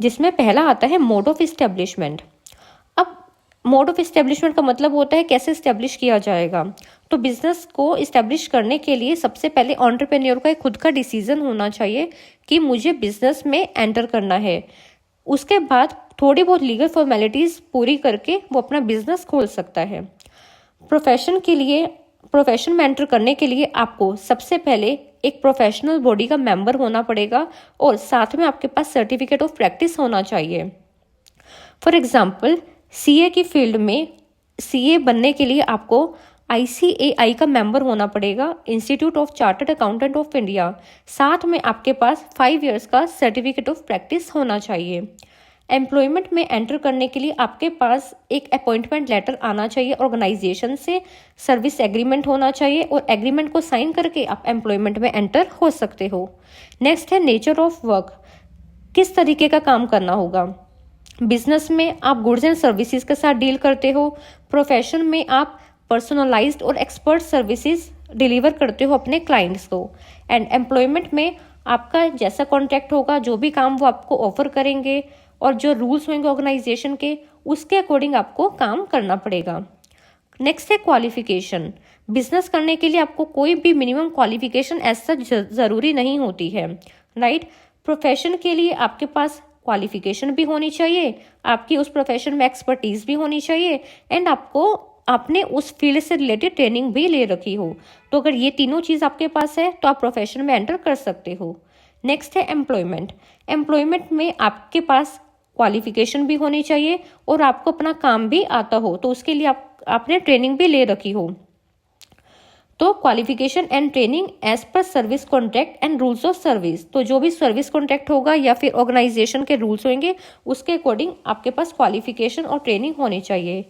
जिसमें पहला आता है मोड ऑफ इस्टेब्लिशमेंट। अब मोड ऑफ इस्टेब्लिशमेंट का मतलब होता है कैसे इस्टेब्लिश किया जाएगा। तो बिजनेस को इस्टेब्लिश करने के लिए सबसे पहले एंटरप्रेन्योर का एक खुद का डिसीजन होना चाहिए कि मुझे बिजनेस में एंटर करना है। उसके बाद थोड़ी बहुत लीगल फॉर्मेलिटीज पूरी करके वो अपना बिजनेस खोल सकता है। प्रोफेशन में एंटर करने के लिए आपको सबसे पहले एक प्रोफेशनल बॉडी का मेंबर होना पड़ेगा और साथ में आपके पास सर्टिफिकेट ऑफ प्रैक्टिस होना चाहिए। फॉर एग्जाम्पल सीए की फील्ड में सीए बनने के लिए आपको ICAI का मेंबर होना पड़ेगा, institute of chartered accountant of India. साथ में आपके पास 5 इयर्स का सर्टिफिकेट ऑफ प्रैक्टिस होना चाहिए। एम्प्लॉयमेंट में एंटर करने के लिए आपके पास एक अपॉइंटमेंट लेटर आना चाहिए ऑर्गेनाइजेशन से, सर्विस एग्रीमेंट होना चाहिए और एग्रीमेंट को साइन करके आप एम्प्लॉयमेंट में एंटर हो सकते हो। नेक्स्ट है नेचर ऑफ वर्क, किस तरीके का काम करना होगा। बिजनेस में आप गुड्स एंड सर्विसेज के साथ डील करते हो, प्रोफेशन में आप पर्सनलाइज्ड और एक्सपर्ट सर्विसेज डिलीवर करते हो अपने क्लाइंट्स को, एंड एम्प्लॉयमेंट में आपका जैसा कॉन्ट्रैक्ट होगा, जो भी काम वो आपको ऑफर करेंगे और जो रूल्स होंगे ऑर्गेनाइजेशन के, उसके अकॉर्डिंग आपको काम करना पड़ेगा। नेक्स्ट है क्वालिफिकेशन। बिजनेस करने के लिए आपको कोई भी मिनिमम क्वालिफिकेशन ऐसा ज़रूरी नहीं होती है, राइट। प्रोफेशन के लिए आपके पास क्वालिफिकेशन भी होनी चाहिए, आपकी उस प्रोफेशन में एक्सपर्टीज भी होनी चाहिए, एंड आपने उस फील्ड से रिलेटेड ट्रेनिंग भी ले रखी हो। तो अगर ये तीनों चीज़ आपके पास है तो आप प्रोफेशन में एंटर कर सकते हो। नेक्स्ट है एम्प्लॉयमेंट। एम्प्लॉयमेंट में आपके पास क्वालिफिकेशन भी होनी चाहिए और आपको अपना काम भी आता हो, तो उसके लिए आपने ट्रेनिंग भी ले रखी हो। तो qualification and training as per service contract and rules of service, तो जो भी सर्विस कॉन्ट्रैक्ट होगा या फिर ऑर्गेनाइजेशन के रूल्स होंगे उसके अकॉर्डिंग आपके पास क्वालिफिकेशन और ट्रेनिंग होनी चाहिए।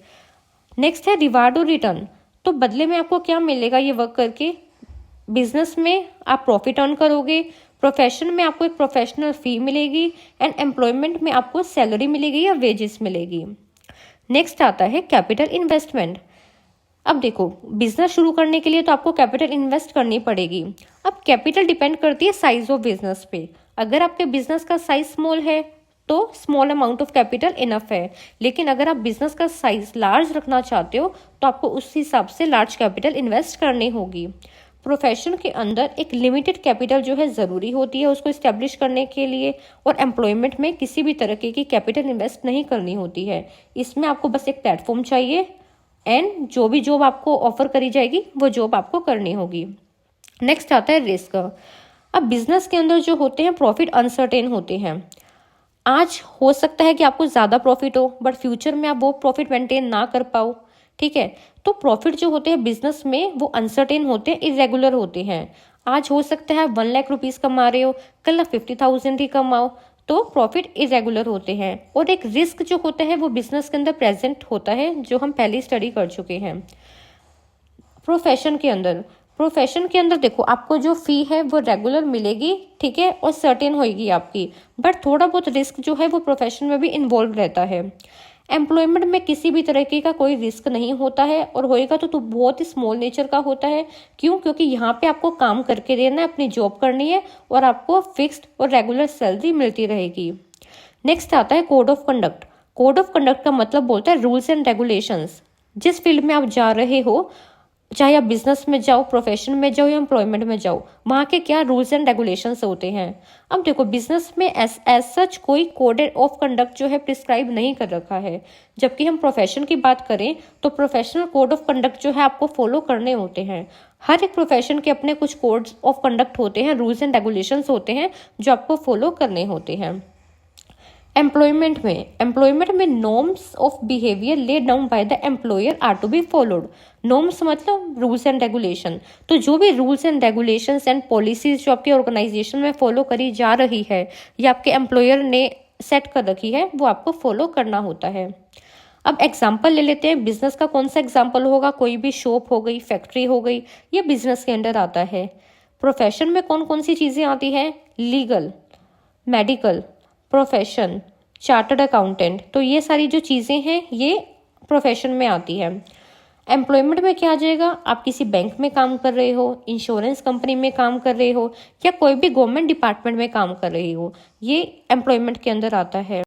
नेक्स्ट है रिवार्ड और रिटर्न। तो बदले में आपको क्या मिलेगा ये वर्क करके। बिजनेस में आप प्रॉफिट अर्न करोगे, प्रोफेशन में आपको एक प्रोफेशनल फी मिलेगी, एंड एम्प्लॉयमेंट में आपको सैलरी मिलेगी या वेजेस मिलेगी। नेक्स्ट आता है कैपिटल इन्वेस्टमेंट। अब देखो, बिजनेस शुरू करने के लिए तो आपको कैपिटल इन्वेस्ट करनी पड़ेगी। अब कैपिटल डिपेंड करती है साइज ऑफ बिजनेस पे। अगर आपके बिजनेस का साइज स्मॉल है तो small amount of capital enough है, लेकिन अगर आप बिजनेस का साइज लार्ज रखना चाहते हो तो आपको उस हिसाब से लार्ज कैपिटल इन्वेस्ट करनी होगी। प्रोफेशन के अंदर एक लिमिटेड कैपिटल जो है ज़रूरी होती है उसको इस्टेब्लिश करने के लिए, और एम्प्लॉयमेंट में किसी भी तरह की कैपिटल इन्वेस्ट नहीं करनी होती है। इसमें आपको बस एक प्लेटफॉर्म चाहिए, एंड जो भी जॉब आपको ऑफर करी जाएगी वो जॉब आपको करनी होगी। नेक्स्ट आता है रिस्क। अब बिजनेस के अंदर जो होते हैं प्रॉफिट अनसर्टेन होते हैं। आज हो सकता है कि आपको ज़्यादा प्रॉफिट हो बट फ्यूचर में आप वो प्रॉफिट मेंटेन ना कर पाओ, ठीक है। तो प्रॉफिट जो होते हैं बिजनेस में वो अनसर्टेन होते हैं, इरेगुलर होते हैं। आज हो सकता है 1 लाख रुपीज़ कमा रहे हो, कल आप 50,000 ही कमाओ, तो प्रॉफिट इरेगुलर होते हैं। और एक रिस्क जो होता है वो बिजनेस के अंदर प्रेजेंट होता है, जो हम पहले स्टडी कर चुके हैं। प्रोफेशन के अंदर देखो, आपको जो फी है वो रेगुलर मिलेगी, ठीक है, और सर्टेन होगी आपकी, बट थोड़ा बहुत रिस्क जो है वो प्रोफेशन में भी इन्वॉल्व रहता है। एम्प्लॉयमेंट में किसी भी तरीके का कोई रिस्क नहीं होता है, और होएगा तो बहुत ही स्मॉल नेचर का होता है। क्यों? क्योंकि यहाँ पे आपको काम करके देना है, अपनी जॉब करनी है, और आपको फिक्स्ड और रेगुलर सैलरी मिलती रहेगी। नेक्स्ट आता है code of conduct. Code of conduct का मतलब बोलता है रूल्स एंड रेगुलेशंस। जिस फील्ड में आप जा रहे हो, चाहे आप बिजनेस में जाओ, प्रोफेशन में जाओ या एम्प्लॉयमेंट में जाओ, वहाँ के क्या रूल्स एंड रेगुलेशंस होते हैं। अब देखो, बिजनेस में एज सच कोई कोड ऑफ कंडक्ट जो है प्रिस्क्राइब नहीं कर रखा है, जबकि हम प्रोफेशन की बात करें तो प्रोफेशनल कोड ऑफ कंडक्ट जो है आपको फॉलो करने होते हैं। हर एक प्रोफेशन के अपने कुछ कोड्स ऑफ कंडक्ट होते हैं, रूल्स एंड रेगुलेशंस होते हैं जो आपको फॉलो करने होते हैं। एम्प्लॉयमेंट में norms of behaviour laid down by the employer are to be followed. Norms मतलब रूल्स एंड रेगुलेशन। तो जो भी rules and regulations and policies जो आपके ऑर्गेनाइजेशन में फॉलो करी जा रही है या आपके एम्प्लॉयर ने सेट कर रखी है, वो आपको फॉलो करना होता है। अब एग्जाम्पल ले लेते हैं। बिजनेस का कौन सा एग्जाम्पल होगा? कोई भी शॉप हो गई, फैक्ट्री हो गई, ये बिजनेस के अंडर आता है। प्रोफेशन में कौन कौन सी चीज़ें आती हैं? Legal, medical, profession, chartered accountant, तो ये सारी जो चीज़ें हैं ये प्रोफेशन में आती है। एम्प्लॉयमेंट में क्या आ जाएगा, आप किसी बैंक में काम कर रहे हो, इंश्योरेंस कंपनी में काम कर रहे हो या कोई भी गवर्नमेंट डिपार्टमेंट में काम कर रही हो, ये एम्प्लॉयमेंट के अंदर आता है।